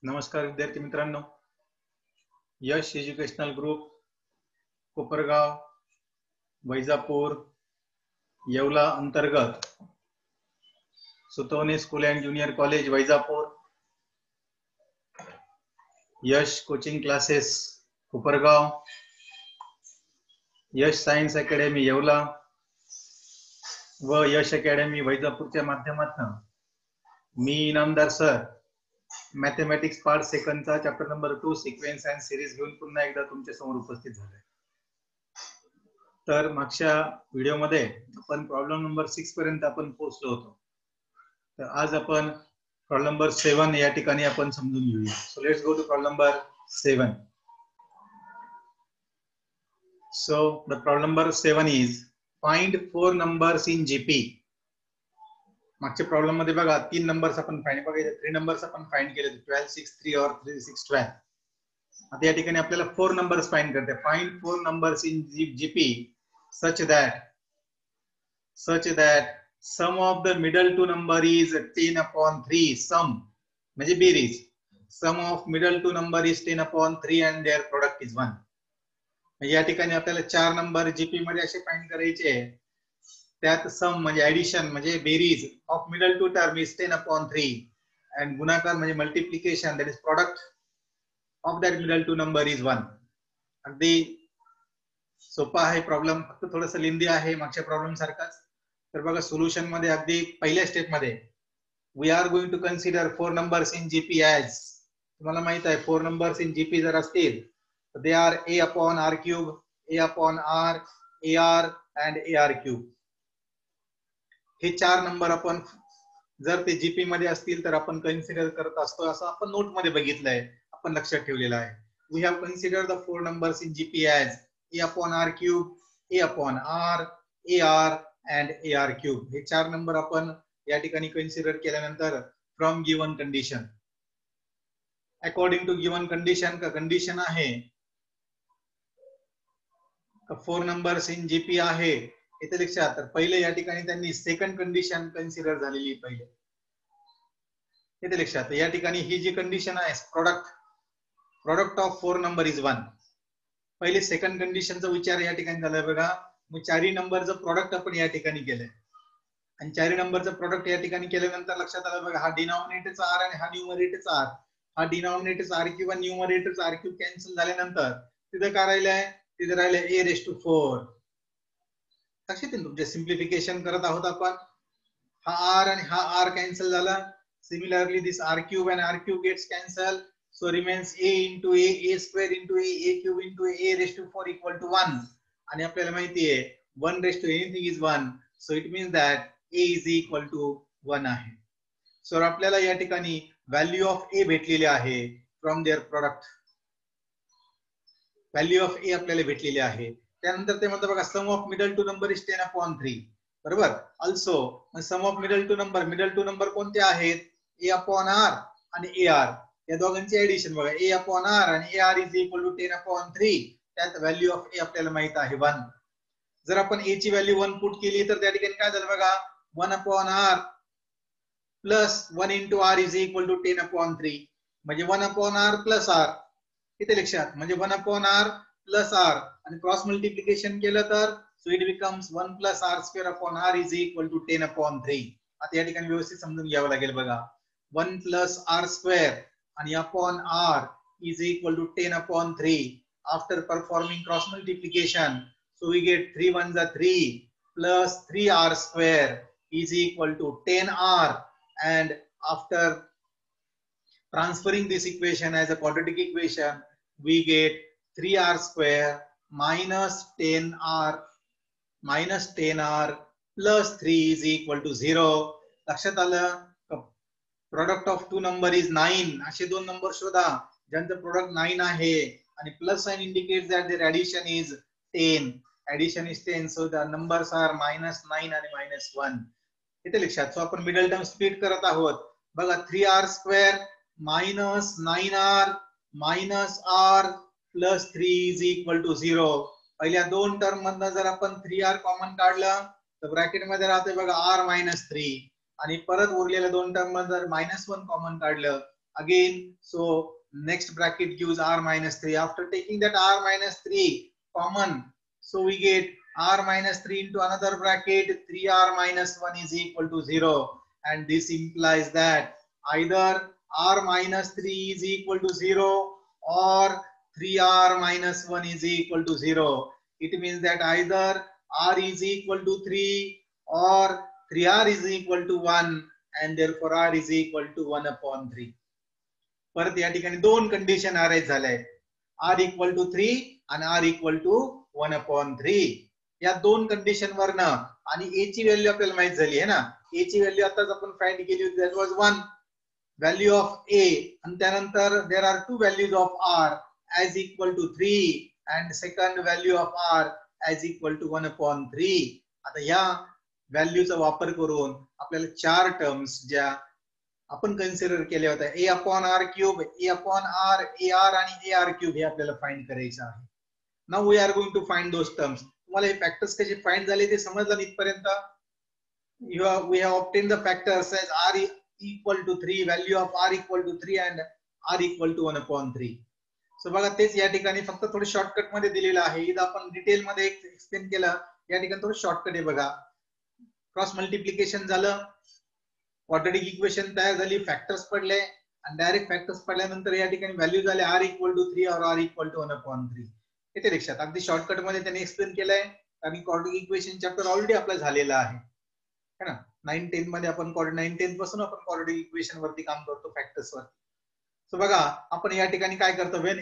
नमस्कार विद्यार्थी मित्रांनो, यश एज्युकेशनल ग्रुप कोपरगाव वैजापूर येवला अंतर्गत Sutavane school and junior college Vaijapur, Yash coaching classes Kopargaon, Yash science academy Yeola व यश अकॅडमी वैजापूरच्या माध्यमातून मी इनामदार सर मॅथमॅटिक्स पार्ट सेकंडचा chapter number 2 sequence and series घेऊन पुन्हा एकदा तुमच्या समोर उपस्थित झालोय। तर मागच्या व्हिडिओमध्ये आपण प्रॉब्लेम नंबर 6 पर्यंत आपण पोहोचलो होतो। तर आज आपण प्रॉब्लेम नंबर 7 या ठिकाणी आपण समजून घेऊया। So let's go to problem number 7. So the problem number 7 is find 4 numbers in GP. मागच्या प्रॉब्लेम मध्ये बघा 3 नंबर्स आपण फाइंड बघायचे, 3 नंबर्स आपण फाइंड केले, 12 6 3 और 3 6 12. आता या ठिकाणी आपल्याला 4 नंबर्स फाइंड करते। Find 4 numbers in GP such that sum of the middle two number is 10/3. Sum म्हणजे berries, sum of middle two number is 10/3 and their product is 1. या ठिकाणी आपल्याला 4 नंबर जीपी मध्ये असे फाइंड करायचे, त्यात सम म्हणजे ऍडिशन म्हणजे बेरीज of middle two term is 10/3 and गुणाकार म्हणजे multiplication that is product of that middle two number is 1. अगदी सोपा आहे प्रॉब्लेम, फक्त थोडंसं लेंदी आहे मागच्या प्रॉब्लेम सारखाच। तर बघा सोल्युशन मध्ये अगदी पहिल्या स्टेप मध्ये we are going to consider 4 numbers in GP as, तुम्हाला माहित आहे 4 नंबर्स इन जीपी जर असतील तर they are a/r cube, a/r, ar and ar cube. हे 4 नंबर आपण जर ते जीपी मध्ये असतील तर आपण कन्सिडर करत असतो, असं आपण नोट मध्ये बघितलंय, आपण लक्षात ठेवलेलं आहे। We have considered the 4 numbers in GP as a/r cube, a/r, ar and ar cube. हे 4 नंबर आपण या ठिकाणी कन्सिडर केल्यानंतर from given condition, according to given condition का कंडिशन आहे 4 नंबर्स इन जीपी आहे इथे लक्षात। तर पहिले या ठिकाणी त्यांनी सेकंड कंडिशन कन्सिडर झालेली पहिले इथे लक्षात। या ठिकाणी ही जी कंडिशन आहे प्रोडक्ट ऑफ 4 नंबर इज 1, पहिले सेकंड कंडिशनचा विचार या ठिकाणी झालाय बघा। मग 4 नंबरचं प्रोडक्ट आपण या ठिकाणी केलंय आणि 4 नंबरचं प्रोडक्ट या ठिकाणी केल्यानंतर लक्षात आलं बघा, हा डिनॉमिनेटरचा r आणि हा न्यूमरेटरचा r, हा डिनॉमिनेटरचा r क्यूब आणि न्यूमरेटरचा r क्यूब कॅन्सल झाल्यानंतर तिथे काय राहिलंय, तिथे राहिले a⁴. लक्षात येईल तुमचे सिंप्लिफिकेशन करत आहोत आपण। हा r आणि हा r कॅन्सल झाला, similarly this r cube and r cube gets cancel, so remains a into a square into a cube into a⁴ equal to 1. आणि आपल्याला माहिती आहे 1 raised to anything is 1, so it means that a is equal to 1 आहे। सो आपल्याला या ठिकाणी value of a भेटलेली आहे from there product, value of a आपल्याला भेटलेली आहे। त्यानंतर ते म्हणतात बघा sum of middle two number is 10/3, बरोबर। Also sum of middle two number कोणते आहेत, a/r आणि ar, या दोघांची एडिशन बघा, a/r आणि ar इज इक्वल टू 10/3, त्यात व्हॅल्यू ऑफ a आपल्याला माहित आहे 1। जर आपण a ची व्हॅल्यू 1 पुट केली तर त्या ठिकाणी काय झालं बघा, 1/r plus 1 into r is equal to 10/3, म्हणजे 1/r प्लस r इथे लक्षात, म्हणजे 1/r प्लस r आणि क्रॉस मल्टिप्लिकेशन केलं तर so it becomes 1 plus r² r is equal to 10/3। आता या ठिकाणी व्यवस्थित समजून घ्यावं लागेल बघा, 1 plus r² आणि upon r is equal to 10/3 after performing cross multiplication, so we get 3 1s are 3 plus 3r² is equal to 10r, and after transferring this equation as a quadratic equation we get 3r² minus 10r plus 3 is equal to 0. लक्षात आलं, product of 2 number is 9, असे 2 number शोधा ज्यांचं product 9 आहे आणि plus sign indicates that their addition is 10, addition is 10, so the numbers are -9 आणि -1 इथे लक्षात। सो आपण मिडल टर्म स्प्लिट करत आहोत बघा, 3r² minus 9r minus r plus 3 is equal to 0. पहिल्या दोन टर्म मधनं जर आपण 3r कॉमन काढलं तर ब्रॅकेट मध्ये राहते बघा r -3, आणि परत उरलेल्या दोन टर्म मध्ये जर -1 कॉमन काढलं again. So next bracket gives r minus 3. After taking that r minus 3 common, so we get r minus 3 into another bracket, 3r minus 1 is equal to 0. And this implies that either r minus 3 is equal to 0 or 3r minus 1 is equal to 0. It means that either r is equal to 3 or 3r is equal to 1, and therefore r is equal to 1 upon 3. परत या ठिकाणी दोन condition arise झाल्या आहेत, r equal to 3 आणि r equal to 1 upon 3. या दोन condition वरनं आणि a ची व्हॅल्यू आपल्याला माहित झाली आहे ना. a ची व्हॅल्यू आताच आपण फाइंड केली होती, that was 1 value of a, आणि त्यानंतर there are two values of r as equal to 3 and second value of r as equal to 1 upon 3. आता या व्हॅल्यूचा वापर करून आपल्याला चार टर्म्स ज्या आपण कन्सिडर केल्या होत्या, a upon r cube, a upon r, ar आणि ar क्यूब, हे आपल्याला फाइंड करायचं आहे. Now we are going to find those terms. तुम्हाला हे फॅक्टर्स कसे फाइंड झाले ते समजलं इथपर्यंत? we have obtained the factors as r equal to 3, value of r equal to 3 and r equal to 1 upon 3. सो बघा तेच या ठिकाणी फक्त थोडं शॉर्टकट मध्ये दिलेलं आहे. इथं आपण डिटेल मध्ये एक्सप्लेन केलं, या ठिकाणी थोडं शॉर्टकट आहे बघा. क्रॉस मल्टिप्लिकेशन झालं, क्वाड्रॅटिक इक्वेशन तयार झाली, फॅक्टर्स पडले आणि डायरेक्ट फॅक्टर्स पडल्यानंतर या ठिकाणी व्हॅल्यू झाले r इक्वल टू 3 और r इक्वल टू 1 अपॉन 3. येते लक्षात? अगदी शॉर्टकट मध्ये त्यांनी एक्सप्लेन केलंय, कारण क्वाड्रॅटिक इक्वेशन चॅप्टर ऑलरेडी आपला झालेला आहे है ना. 9-10 मध्ये आपण 9-10 पासून आपण क्वाड्रॅटिक इक्वेशन वरती काम करतो, फॅक्टर्स वरती. सो बघा आपण या ठिकाणी काय करतो, when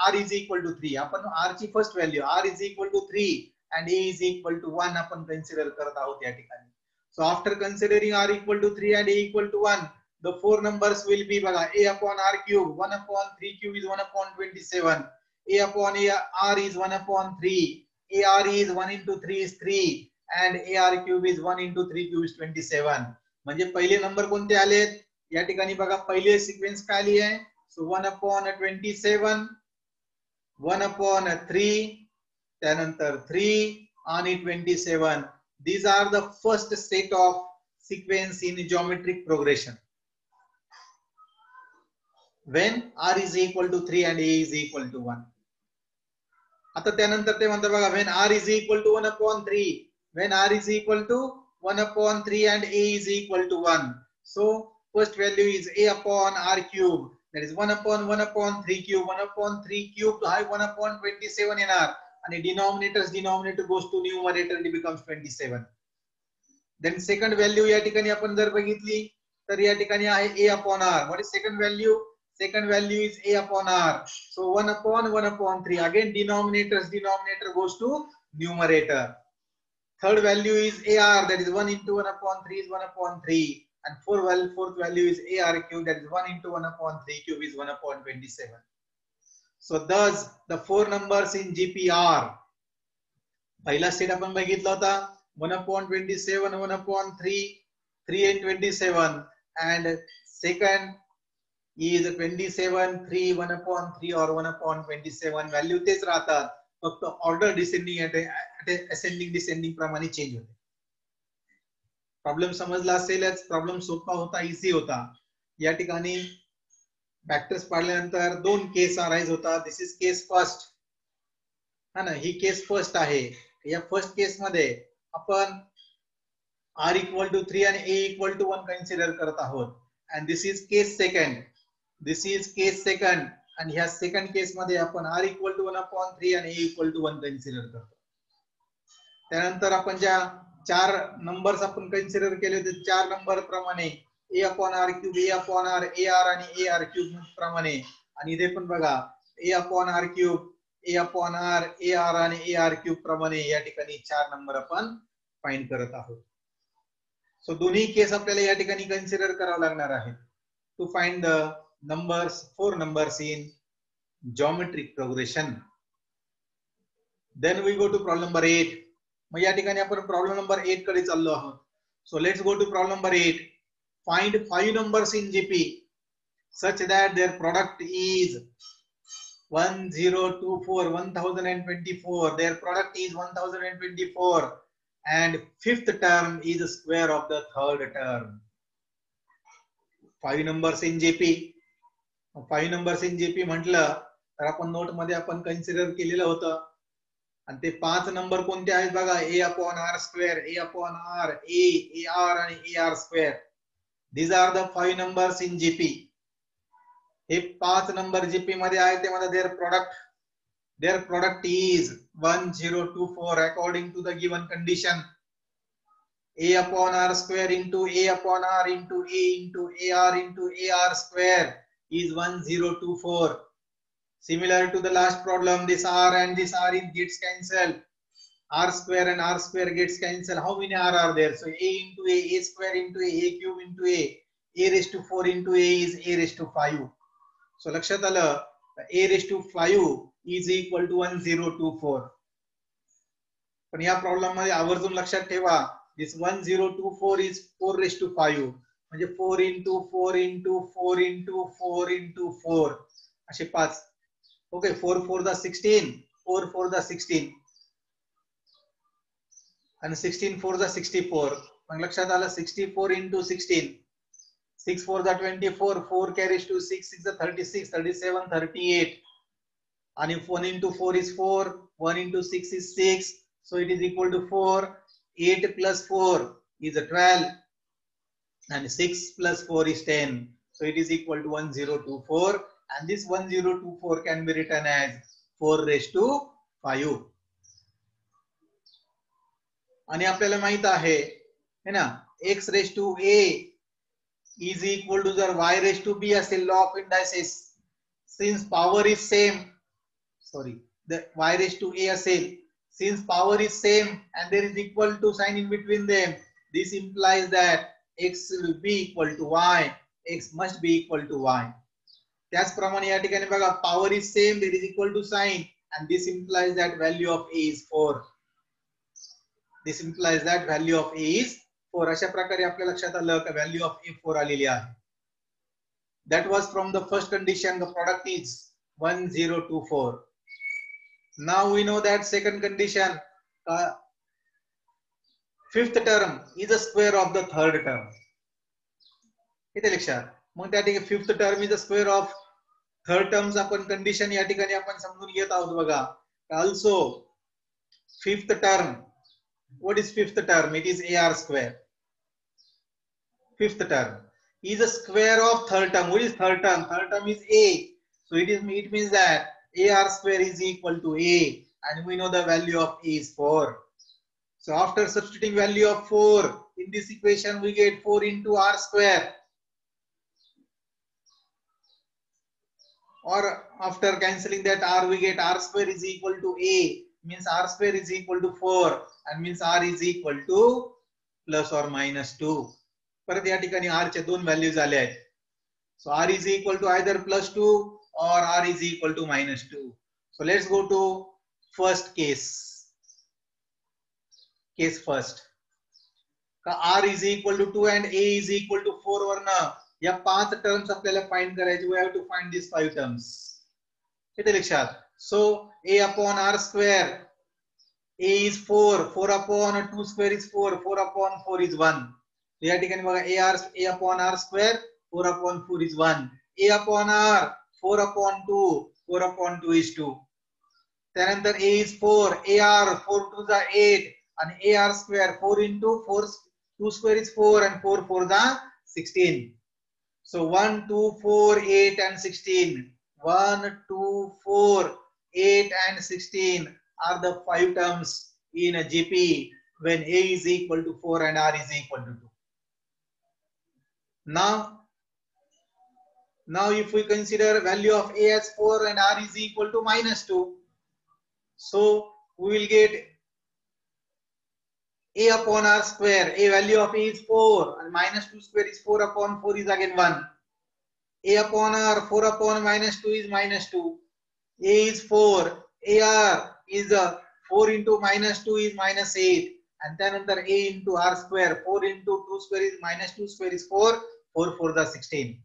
r is equal to 3, आपण r ची first value r is equal to 3 and a is equal to 1 आपण कन्सिडर करत आहोत या ठिकाणी. So after considering r equal to 3 and a equal to 1, the four numbers will be बघा, a upon r cube, 1 upon 3 cube is 1 upon 27, a upon r is 1 upon 3, ar is 1 into 3 is 3 and ar cube is 1 into 3 cube is 27. म्हणजे पहिले number कोणते आलेत या ठिकाणी बघा, पहिले sequence काय आली आहे. सो 1 upon 27, 1 upon 3, त्यानंतर 3 आणि 27. These are the first set of sequence in geometric progression when r is equal to 3 and a is equal to 1. आता त्यानंतर ते म्हणतात बघा, when r is equal to 1 upon 3, when r is equal to 1 upon 3 and a is equal to 1. So first value is a upon r cube, that is 1 upon 1 upon 3 cube, 1 upon 3 cube to have 1 upon 27 in r, and denominator goes to numerator and it becomes 27. Then second value या ठिकाणी आपण जर बघितली तर या ठिकाणी आहे a upon r. What is second value? Second value is a upon r. So 1 upon 3. Again denominator goes to numerator. Third value is ar, that is 1 into 1 upon 3 is 1 upon 3. And fourth value is ar cube, that is 1 into 1 upon 3 cube is 1 upon 27. So thus the four numbers in GPR. पहिला set आपण बघितला होता 1 upon 27, 1 upon 3, 3 and 27, and second is 27, 3, 1 upon 3 or 1 upon 27. Value तेच राहतात, फक्त order descending ascending descending प्रमाणे change होते. Problem समजला असेलच, प्रॉब्लेम सोपा होता, इझी होता. या ठिकाणी फॅक्टर्स पाडल्यानंतर दोन केस अराइज होतात. दिस इज केस फर्स्ट, हा ना, ही केस फर्स्ट आहे. या फर्स्ट केस मध्ये आपण r इक्वल टू 3 आणि a इक्वल टू 1 कन्सिडर करत आहोत. And this is case second, this is case second, आणि ह्या सेकंड केस मध्ये आपण r इक्वल टू 1 अपॉन 3 आणि a इक्वल टू 1 कन्सिडर करतो. त्यानंतर आपण ज्या चार नंबर्स आपण कन्सिडर केले होते, चार नंबर प्रमाणे a upon r cube, a upon r, ar आणि ar क्यूब प्रमाणे, आणि इथे पण बघा a upon r cube, a upon r, ar आणि ar क्यूब प्रमाणे या ठिकाणी चार नंबर आपण फाइंड करत आहोत. सो दोन्ही केस आपल्याला या ठिकाणी कन्सिडर करावं लागणार आहे to find the numbers, four numbers in geometric progression. Then we go to problem number 8. मग या ठिकाणी आपण प्रॉब्लेम नंबर 8 कडे चाललो आहोत. So let's go to problem number 8. Find 5 numbers in GP such that their product is 1024, 1024. Their product is 1024 and fifth term is the square of the third term. 5 numbers in GP. 5 numbers in GP म्हटलं तर आपण note मध्ये आपण consider केलेलं होतं. आणि ते 5 number कोणते आहेत बघा, a upon r square, a upon r, a r आणि a r square. These are the 5 numbers in GP. हे 5 नंबर जीपी मध्ये आहे. ते मध्ये their product is 1024 according to the given condition. A upon r square into A upon r into A into AR square is 1024. Similar to the last problem, this r and this r gets cancelled. R square and r square gets cancelled. How many r are there? So A into A square into A cube into A raised to 4 into A is A raised to 5. So लक्षात आलं, A raised to 5 is equal to 1024. पण या problem मध्ये आवर्जून लक्षात ठेवा, this 1024 is 4 raised to 5 म्हणजे 4 into 4 into 4 into 4 into 4 असे 5. ओके, 4 4 the 16, 4 4 the 16 आणि 16 4 the 64. मग लक्षात आलं 64 into 16, 6 4 the 24, 4 carries to 6 6 the 36, 37 38 and 1 into 4 is 4, 1 into 6 is 6, so it is equal to 4. 8 plus 4 is a 12 and 6 plus 4 is 10, so it is equal to 1024, and this 1024 can be written as 4 raised to 5. आणि आपल्याला माहित आहे है ना, x raised to a is equal to जर y raised to b असेल, law of indices, since power is same, the y raised to a असेल, since power is same and there is equal to sign in between them, this implies that x will be equal to y, x must be equal to y. त्याचप्रमाणे या ठिकाणी बघा, power is same, there is equal to sign, and this implies that value of a is 4. This implies that value of a is 4. अशा प्रकारे आपल्या लक्षात आलं की value of a 4 आलेली आहे. That was from the first condition, the product is 1024. Now we know that second condition, fifth term is a square of the third term. इथे लक्षात, मग त्या ठिकाणी fifth term is a square of third terms आपण condition या ठिकाणी आपण समजून घेत आहोत बघा. Also fifth term, what is fifth term? It is AR square. Fifth term is a square of third term. What is third term? Third term is A. So it means that AR square is equal to A, and we know the value of A is 4. So after substituting value of 4 in this equation, we get 4 into R square. Or after cancelling that R, we get R square is equal to A, means R square is equal to 4, and means R is equal to plus or minus 2. परत या ठिकाणी R चे दोन values आले आहेत. So R is equal to either plus 2 or R is equal to minus 2. So let's go to first case. Case first. R is equal to 2 and A is equal to 4 वरनं या 5 terms आपल्याला find करायचे. We have to find these 5 terms. इथे लक्षात. So A upon R square, A is 4, 4 upon 2 square is 4, 4 upon 4 is 1. या ठिकाणी बघा, A upon R square, 4 upon 4 is 1. A upon R, 4 upon 2, 4 upon 2 is 2. त्यानंतर A is 4, AR 4 to the 8 and AR square 4 into 4, 2 square is 4 and 4 4 the 16. So 1, 2, 4, 8 and 16. 1, 2, 4, 8 and 16 are the 5 terms in a GP when A is equal to 4 and R is equal to 2. Now if we consider value of A as 4 and R is equal to minus 2, so we will get A upon R square. A value of A is 4 and minus 2 square is 4 upon 4 is again 1. A upon R, 4 upon minus 2 is minus 2. A is 4. AR is 4 into minus 2 is minus 8. And then under A into R square, 4 into 2 square is minus 2 square is 4, 4 4 the 16.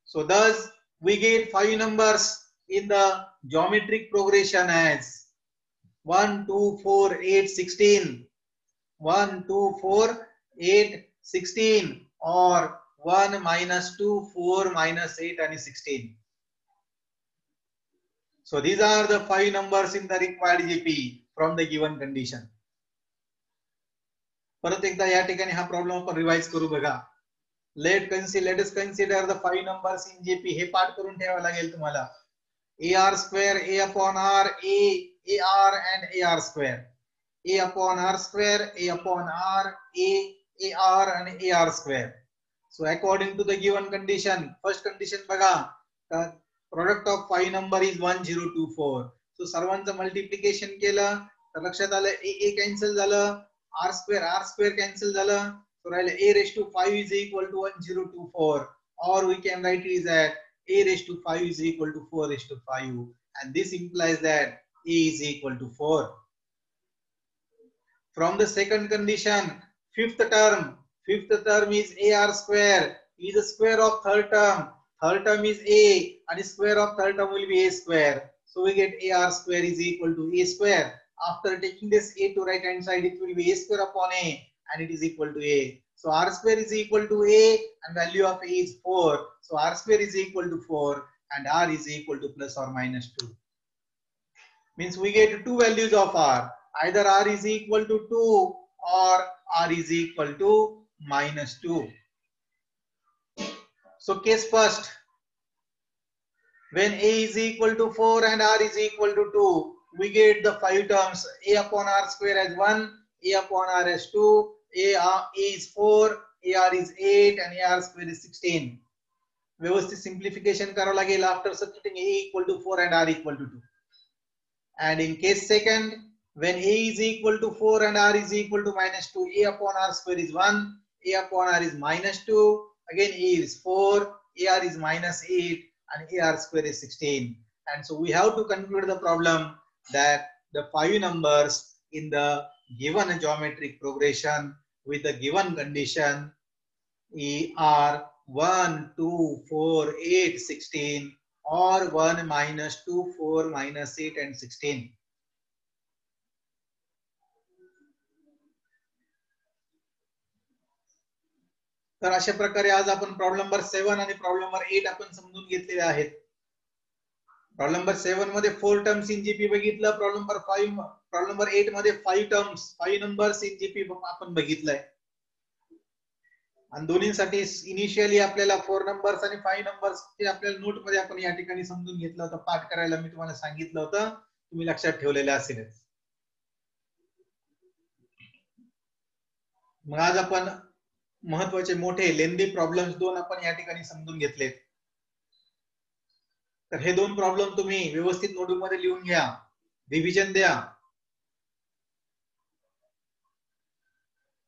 So thus we get 5 numbers in the geometric progression as 1, 2, 4, 8, 16. 1, 2, 4, 8, 16 or 1 minus 2 4 minus 8 आणि 16. So these are the 5 numbers in the required GP from the given condition. परत एकदा या ठिकाणी हा problem आपण revise करू बघा. let us consider the 5 numbers in GP. हे पाठ करून ठेवावं लागेल तुम्हाला. AR square, A upon R, AR and AR square. A upon R square, A upon R, AR and AR square. So according to the given condition, first condition बघा, the product of 5 number is 1024. So सर्वांचं multiplication केलं तर लक्षात आलं A cancel झालं, R square cancel झालं. So a raised to 5 is equal to 1024, or we can write it as a raised to 5 is equal to 4 raised to 5, and this implies that a is equal to 4. From the second condition, fifth term is AR square is the square of third term. Third term is A and square of third term will be A square. So we get AR square is equal to A square. After taking this A to right hand side, it will be A square upon A and it is equal to A. So R square is equal to A and value of A is 4. So R square is equal to 4 and R is equal to plus or minus 2. Means we get two values of R. Either R is equal to 2 or R is equal to minus 2. So case first, when A is equal to 4 and R is equal to 2, we get the 5 terms. A upon R square as 1, A upon R as 2, A is 4, AR is 8 and AR square is 16. व्यवस्थित simplification करावं लागेल after substituting A equal to 4 and R equal to 2. And in case second, when A is equal to 4 and R is equal to minus 2, A upon R square is 1, A upon R is minus 2, again A is 4, AR is minus 8 and AR square is 16. And so we have to conclude the problem that the 5 numbers in the given geometric progression with the given condition are 1, 2, 4, 8, 16 or 1 minus 2, 4 minus 8 and 16. तर अशा प्रकारे आज आपण problem number 7 आणि problem number 8 आपण समजून घेतलेले आहेत. प्रॉब्लेम नंबर 7 मध्ये 4 टर्म्स इन जीपी बघितलं. प्रॉब्लेम नंबर 8 मध्ये 5 टर्म्स 5 नंबर्स इन जीपी आपण बघितलंय. आणि दोन्हीसाठी इनिशियली आपल्याला 4 नंबर्स आणि 5 नंबर्स चे आपल्याला नोट मध्ये आपण या ठिकाणी समजून घेतलं होतं. पाठ करायला मी तुम्हाला सांगितलं होतं, तुम्ही लक्षात ठेवलेले असेल. मग आज आपण महत्त्वाचे मोठे लेंदी प्रॉब्लेम्स दोन आपण या ठिकाणी समजून घेतलेत. तर हे दोन प्रॉब्लेम तुम्ही व्यवस्थित नोटबुक मध्ये लिहून घ्या, रिव्हिजन द्या,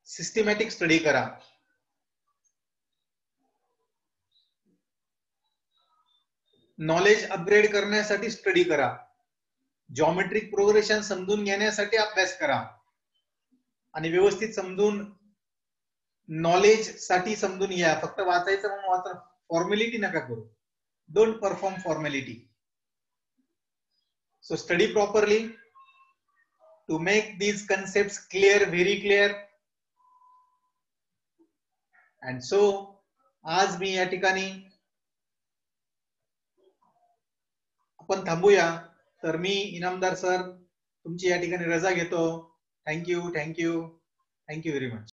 सिस्टमॅटिक स्टडी करा. नॉलेज अपग्रेड करण्यासाठी स्टडी करा, जॉमेट्रिक प्रोग्रेशन समजून घेण्यासाठी अभ्यास करा आणि व्यवस्थित समजून नॉलेज साठी समजून घ्या. फक्त वाचायचं म्हणून वाचा, फॉर्मॅलिटी नका करू. Don't perform formality. So study properly to make these concepts clear, very clear. And so आज मी या ठिकाणी आपण थांबूया. तर मी इनामदार सर तुमची या ठिकाणी रजा घेतो. Thank you very much.